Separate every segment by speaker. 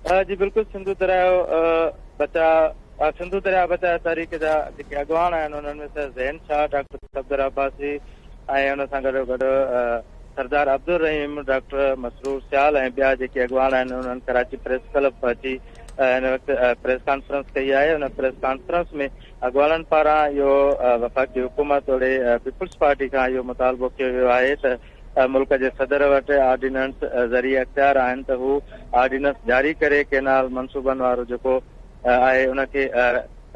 Speaker 1: जी बिल्कुलु सिंधु दरिया बचाव तहरीक जा जेके अॻवान आहिनि उन्हनि में ज़ैन शाह, डॉक्टर सफदर अब्बासी ऐं हुन सां गॾोगॾु सरदार अब्दुल रहीम, डॉक्टर मसरूर सियाल ऐं ॿिया जेके अॻवान आहिनि उन्हनि कराची प्रेस क्लब अची हिन वक़्तु प्रेस कॉन्फ्रेंस कई आहे। हुन प्रेस कॉन्फ्रेंस में अॻवाननि पारां इहो वफ़ाक़ी हुकूमत ओड़े पीपुल्स पार्टी खां इहो मुतालबो कयो वियो आहे त मुल्क जे सदर वटि ऑर्डिनेंस ज़रिए अख़्तियार आहिनि त हू ऑर्डिनेंस जारी करे केनाल मनसूबनि वारो जेको आहे उनखे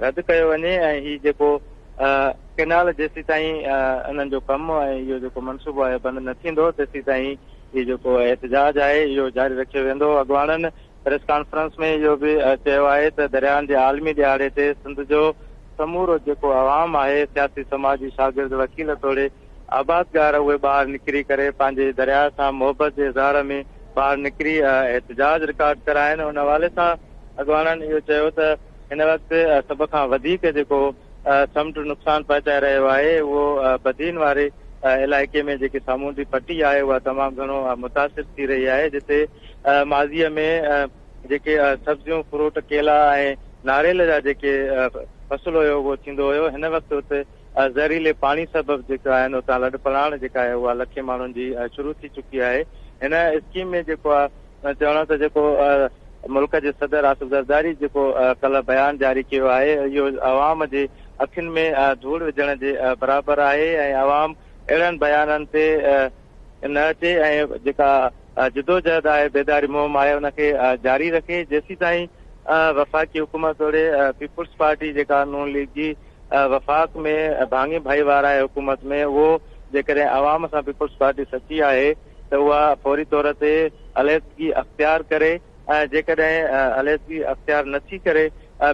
Speaker 1: रद्द कयो वञे ऐं हीउ जेको केनाल जेसीं ताईं उन्हनि जो कमु ऐं इहो जेको मनसूबो आहे बंदि न थींदो तेसीं ताईं हीउ जेको एहतजाज आहे इहो जारी रखियो वेंदो। अॻवाननि प्रेस कॉन्फ्रेंस में इहो बि चयो आहे त दरियाहनि जे आलमी ॾियारे ते सिंध जो समूरो जेको अवाम आहे, सियासी समाजी शागिर्द वकील तोड़े आबादगार उहे ॿाहिरि निकिरी करे पंहिंजे दरिया सां मोहबत जे इज़हार में ॿाहिरि निकिरी एहतजाज रिकॉर्ड कराइनि। उन हवाले सां अॻवाननि इहो चयो त हिन वक़्तु सभ खां वधीक जेको समुंड नुक़सानु पहुचाए रहियो आहे उहो बदीन वारे इलाइक़े में जेकी सामूंडी पटी आहे उहा तमामु घणो मुतासिर थी रही आहे, जिते माज़ीअ में जेके सब्जियूं फ्रूट केला ऐं नारेल जा जेके फसल हुयो उहो थींदो हुयो। हिन वक़्तु हुते ज़हरीले पाणी सबबु जेका आहिनि उतां लॾ पलाण जेका आहे उहा लखे माण्हुनि जी शुरू थी चुकी आहे। हिन स्कीम में जेको आहे चवण त जेको मुल्क जे सदर आसिफ ज़रदारी जेको कल्ह बयानु जारी कयो आहे इहो अवाम जे अखियुनि में धूड़ विझण जे बराबरि आहे ऐं अवाम अहिड़नि बयाननि ते न अचे ऐं जेका जिदोजहद आहे बेदारी मुहिम आहे उनखे जारी रखे जेसीं ताईं वफ़ाक़ी हुकूमत ओड़े पीपुल्स पार्टी जेका नून लीग जी वफ़ाक़ में भाङी भाईवार आहे हुकूमत में, उहो जेकॾहिं अवाम सां पीपुल्स पार्टी सची आहे त उहा फौरी तौर ते अलहदगी अख़्तियार करे ऐं जेकॾहिं अलहदगी अख़्तियार नथी करे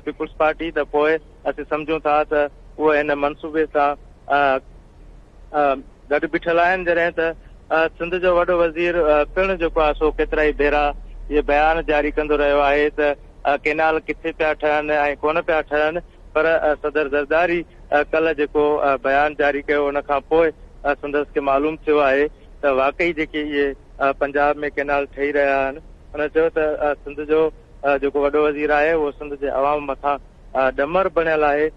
Speaker 1: पीपुल्स पार्टी त पोइ असीं सम्झूं था त उहे हिन मनसूबे सां गॾु बीठल आहिनि। जॾहिं त सिंध जो वॾो वज़ीर पिणु जेको आहे सो केतिरा ई भेरा इहे बयान जारी कंदो रहियो आहे त केनाल किथे पिया ठहनि ऐं कोन पिया ठहनि, पर सदर ज़रदारी कल्ह जेको बयानु जारी कयो उन खां पोइ संदसि खे मालूम थियो आहे त वाकई जेके इहे पंजाब में केनाल ठही रहिया आहिनि। हुन चयो त सिंध जो जेको वॾो वज़ीर आहे उहो सिंध जे अवाम मथां ॾमर बणियल आहे।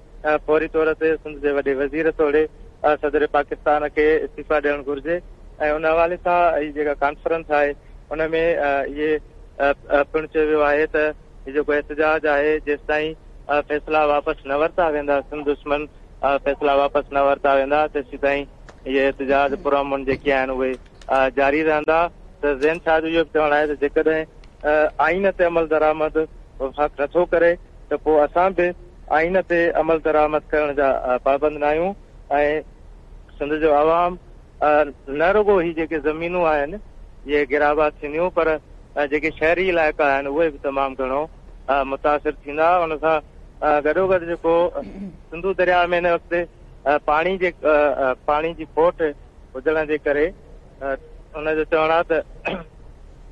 Speaker 1: फौरी तौर ते सिंध जे वॾे वज़ीर तोड़े सदर पाकिस्तान खे इस्तीफ़ा ॾियणु घुर्जे ऐं उन हवाले सां हीअ जेका कॉन्फ्रेंस आहे उन में इहे पिणु चयो वियो आहे त हीउ जेको एहतजाज आहे जेसि ताईं फ़ैसिला वापसि न वरिता वेंदा, सिंध दुश्मन फ़ैसिला वापसि न वरिता वेंदा तेसीं ताईं इहे एहतजाज पुरअमन जेके आहिनि उहे जारी रहंदा। त ज़ैन शाह जो इहो बि चवणु आहे त जेकॾहिं आइन ते अमल दरामद वफ़ाक़ नथो करे त पोइ असां बि आइन ते अमल दरामद करण जा पाबंद न आहियूं ऐं सिंध जो अवाम न रुगो ही जेके ज़मीनूं आहिनि इहे गिराबाद थींदियूं पर जेके शहरी इलाइक़ा आहिनि उहे बि तमामु घणो मुतासिर थींदा। हुन सां गॾोगॾु जेको सिंधु दरिया में हिन वक़्तु पाणी जी खोट हुजण जे करे हुनजो चवणु आहे त